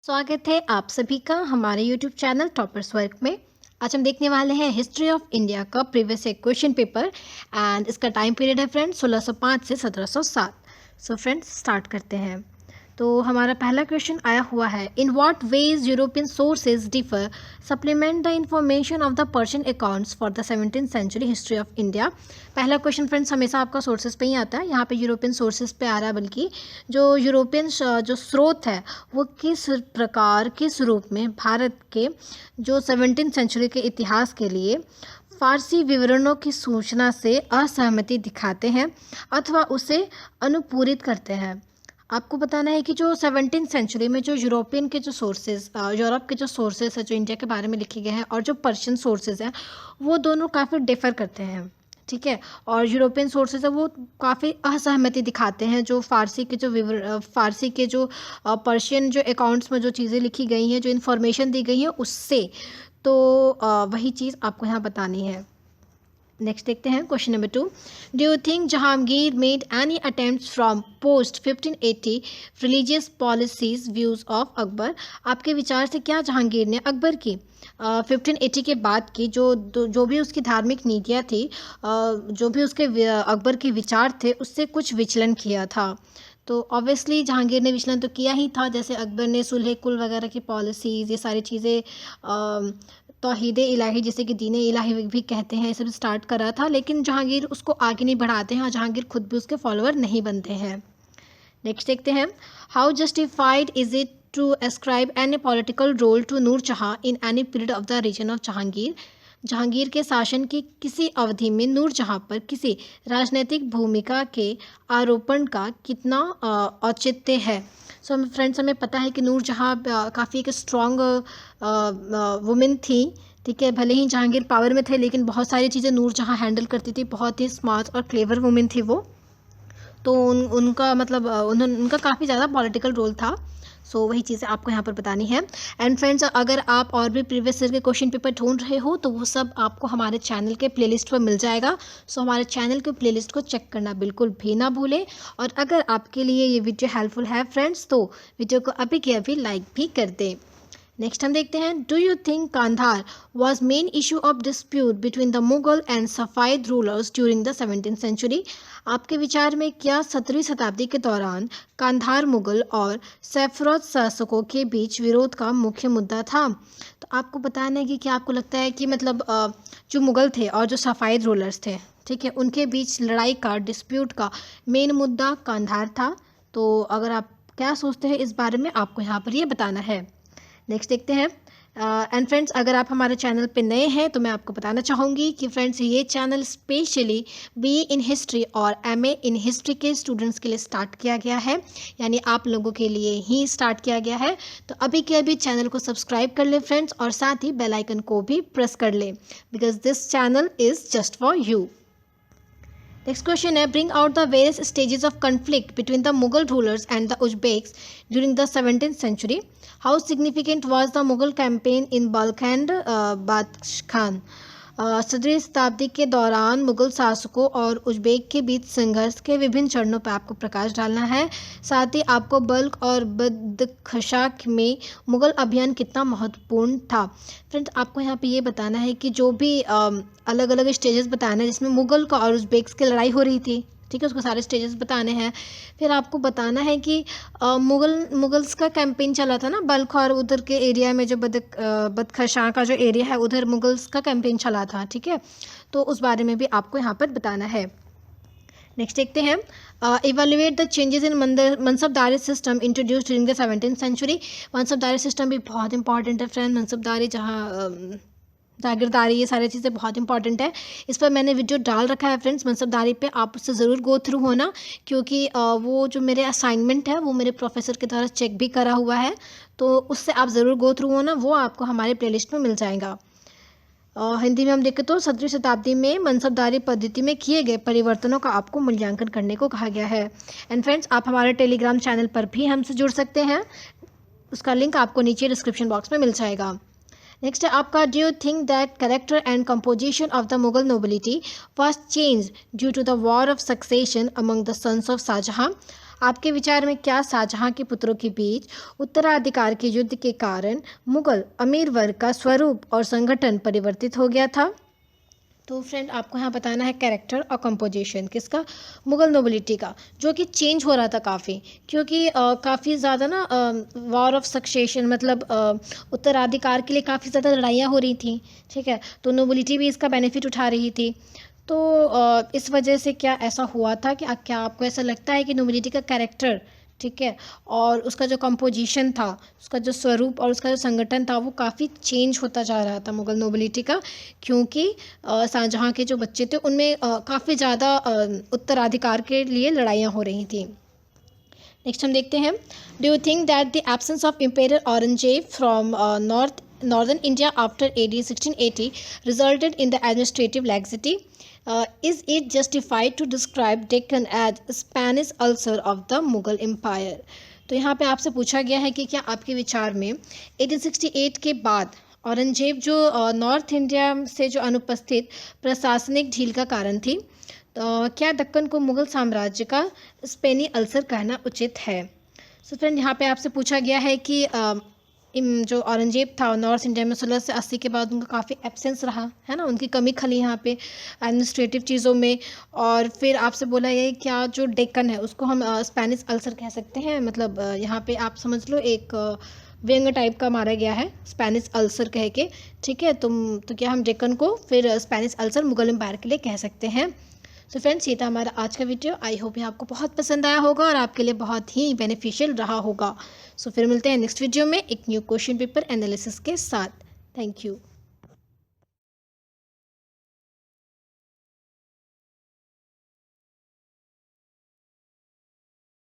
स्वागत है आप सभी का हमारे YouTube चैनल टॉपर्स वर्क में। आज हम देखने वाले हैं हिस्ट्री ऑफ इंडिया का previous year question paper and इसका टाइम पीरियड है फ्रेंड्स 1605 से 1707। सो फ्रेंड्स स्टार्ट करते हैं। तो हमारा पहला क्वेश्चन आया हुआ है, in what ways European sources differ supplement the information of the Persian accounts for the 17th century history of India. पहला क्वेश्चन फ्रेंड्स हमेशा आपका सोर्सेज पे ही आता है, यहाँ पे यूरोपियन सोर्सेज पे आ रहा है, बल्कि जो यूरोपियन जो स्रोत है वो किस प्रकार किस रूप में भारत के जो 17th सेंचुरी के इतिहास के लिए फारसी विवरणों की सूचना से असहमति दिखाते हैं अथवा उसे अनुपूरित करते हैं। आपको बताना है कि जो 17th सेंचुरी में जो यूरोपियन के जो सोर्सेज यूरोप के जो सोर्सेज है जो इंडिया के बारे में लिखे गए हैं और जो पर्शियन सोर्सेज हैं वो दोनों काफ़ी डिफ़र करते हैं, ठीक है। और यूरोपियन सोर्सेज है वो काफ़ी असहमति दिखाते हैं जो फारसी के जो पर्शियन जो अकाउंट्स में जो चीज़ें लिखी गई हैं, जो इन्फॉर्मेशन दी गई है उससे। तो वही चीज़ आपको यहाँ बतानी है। नेक्स्ट देखते हैं question number 2, do you think Jahangir made any attempts from post 1580 religious policies views of Akbar. आपके विचार से क्या जहांगीर ने अकबर की 1580 के बाद की जो भी उसकी धार्मिक नीतियाँ थी, जो भी उसके अकबर के विचार थे उससे कुछ विचलन किया था। तो ऑब्वियसली जहांगीर ने विचलन तो किया ही था, जैसे अकबर ने सुलह कुल वगैरह की पॉलिसीज़, ये सारी चीज़ें तौहीद इलाही जिसे कि दीन इलाही भी कहते हैं, ये सब स्टार्ट करा था, लेकिन जहांगीर उसको आगे नहीं बढ़ाते हैं और जहांगीर खुद भी उसके फॉलोअर नहीं बनते हैं। नेक्स्ट देखते हैं, how justified is it to ascribe any political role to Nur Jahan in any period of the reign of Jahangir. Jahangir के शासन की किसी अवधि में नूर जहाँ पर किसी राजनीतिक भूमिका के आरोपण का कितना औचित्य है। सो फ्रेंड्स हमें पता है कि नूर जहाँ काफ़ी एक स्ट्रॉन्ग वुमेन थी, ठीक है। भले ही जहांगीर पावर में थे लेकिन बहुत सारी चीज़ें नूर जहाँ हैंडल करती थी, बहुत ही स्मार्ट और क्लेवर वुमेन थी वो। तो उनका मतलब उनका काफ़ी ज़्यादा पॉलिटिकल रोल था। सो वही चीज़ें आपको यहाँ पर बतानी है। एंड फ्रेंड्स अगर आप और भी प्रीवियस ईयर के क्वेश्चन पेपर ढूंढ रहे हो तो वो सब आपको हमारे चैनल के प्लेलिस्ट पर मिल जाएगा। सो हमारे चैनल के प्लेलिस्ट को चेक करना बिल्कुल भी ना भूलें। और अगर आपके लिए ये वीडियो हेल्पफुल है फ्रेंड्स तो वीडियो को अभी के अभी लाइक भी कर दें। नेक्स्ट हम देखते हैं, do you think Kandahar was main issue of dispute between the Mughal and Safavid rulers during the 17th century. आपके विचार में क्या 17वीं शताब्दी के दौरान कांधार मुगल और सैफरोद शासकों के बीच विरोध का मुख्य मुद्दा था। तो आपको बताना है कि क्या आपको लगता है कि मतलब जो मुगल थे और जो सफ़ाइद रूलर्स थे, ठीक है, उनके बीच लड़ाई का डिस्प्यूट का मेन मुद्दा कांधार था। तो अगर आप क्या सोचते हैं इस बारे में आपको यहाँ पर ये बताना है। नेक्स्ट देखते हैं। एंड फ्रेंड्स अगर आप हमारे चैनल पे नए हैं तो मैं आपको बताना चाहूँगी कि फ्रेंड्स ये channel specially BE in history और MA इन हिस्ट्री के स्टूडेंट्स के लिए स्टार्ट किया गया है, यानी आप लोगों के लिए ही स्टार्ट किया गया है। तो अभी के अभी चैनल को सब्सक्राइब कर लें फ्रेंड्स और साथ ही बेल आइकन को भी प्रेस कर लें, because this channel is just for you. Next question है, bring out the various stages of conflict between the Mughal rulers and the Uzbeks during the 17th century. How significant was the Mughal campaign in Balkh and Badkhshan? 17वीं शताब्दी के दौरान मुग़ल शासकों और Uzbek के बीच संघर्ष के विभिन्न चरणों पर आपको प्रकाश डालना है। साथ ही आपको बल्ख और बदख्शां में मुग़ल अभियान कितना महत्वपूर्ण था। फ्रेंड्स आपको यहाँ पे ये बताना है कि जो भी अलग अलग स्टेजेस बताना है जिसमें मुग़ल का और उज़्बेक्स की लड़ाई हो रही थी, ठीक है, उसको सारे स्टेजेस बताने हैं। फिर आपको बताना है कि मुगल्स का कैंपेन चला था ना बल्ख और उधर के एरिया में, जो बदख्शां का जो एरिया है उधर मुगल्स का कैंपेन चला था, ठीक है। तो उस बारे में भी आपको यहाँ पर बताना है। नेक्स्ट देखते हैं, evaluate the changes in mansabdari system introduced during the 17th century. Mansabdari system भी बहुत इंपॉर्टेंट है फ्रेंड। मनसबदारी जहाँ जागीरदारी, ये सारी चीज़ें बहुत इंपॉर्टेंट है। इस पर मैंने वीडियो डाल रखा है फ्रेंड्स मनसबदारी पे, आप उससे ज़रूर गो थ्रू होना, क्योंकि वो जो मेरे असाइनमेंट है वो मेरे प्रोफेसर के द्वारा चेक भी करा हुआ है, तो उससे आप ज़रूर गो थ्रू होना, वो आपको हमारे प्लेलिस्ट में मिल जाएगा। हिंदी में हम देखें तो 17वीं शताब्दी में मनसबदारी पद्धति में किए गए परिवर्तनों का आपको मूल्यांकन करने को कहा गया है। एंड फ्रेंड्स आप हमारे टेलीग्राम चैनल पर भी हमसे जुड़ सकते हैं, उसका लिंक आपको नीचे डिस्क्रिप्शन बॉक्स में मिल जाएगा। नेक्स्ट है आपका, do you think that character and composition of the Mughal nobility was change due to the war of succession among the sons of Shahjahan? आपके विचार में क्या शाहजहां के पुत्रों के बीच उत्तराधिकार के युद्ध के कारण मुगल अमीर वर्ग का स्वरूप और संगठन परिवर्तित हो गया था? तो फ्रेंड आपको यहाँ बताना है कैरेक्टर और कंपोजिशन किसका, मुगल नोबिलिटी का, जो कि चेंज हो रहा था काफ़ी, क्योंकि काफ़ी ज़्यादा ना वॉर ऑफ सक्सेशन मतलब उत्तराधिकार के लिए काफ़ी ज़्यादा लड़ाइयाँ हो रही थी, ठीक है। तो नोबिलिटी भी इसका बेनिफिट उठा रही थी। तो इस वजह से क्या ऐसा हुआ था कि क्या आपको ऐसा लगता है कि नोबिलिटी का कैरेक्टर, ठीक है, और उसका जो कंपोजिशन था, उसका जो स्वरूप और उसका जो संगठन था वो काफ़ी चेंज होता जा रहा था मुगल नोबिलिटी का, क्योंकि शाहजहाँ के जो बच्चे थे उनमें काफ़ी ज़्यादा उत्तराधिकार के लिए लड़ाइयाँ हो रही थी। नेक्स्ट हम देखते हैं, do you think that the absence of imperial Aurangzeb from northern India after AD 1680 resulted in the administrative laxity? Is it justified to describe Deccan as Spanish ulcer of the Mughal Empire? तो यहाँ पे आपसे पूछा गया है कि क्या आपके विचार में 1868 के बाद औरंगजेब जो नॉर्थ इंडिया से जो अनुपस्थित प्रशासनिक ढील का कारण थी, तो क्या दक्कन को मुगल साम्राज्य का स्पेनी अल्सर कहना उचित है? सो फ्रेंड यहाँ पे आपसे पूछा गया है कि जो औरंगजेब था नॉर्थ इंडिया में 1680 के बाद उनका काफ़ी एब्सेंस रहा है ना, उनकी कमी खली यहाँ पे एडमिनिस्ट्रेटिव चीज़ों में। और फिर आपसे बोला ये क्या जो डेक्कन है उसको हम स्पेनिश अल्सर कह सकते हैं, मतलब यहाँ पे आप समझ लो एक व्यंग टाइप का मारा गया है स्पेनिश अल्सर कह के, ठीक है। तो क्या हम डेक्कन को फिर स्पेनिश अल्सर मुगल एम्पायर के लिए कह सकते हैं? सो फ्रेंड्स ये था हमारा आज का वीडियो। आई होप ये आपको बहुत पसंद आया होगा और आपके लिए बहुत ही बेनिफिशियल रहा होगा। सो फिर मिलते हैं नेक्स्ट वीडियो में एक न्यू क्वेश्चन पेपर एनालिसिस के साथ। Thank you.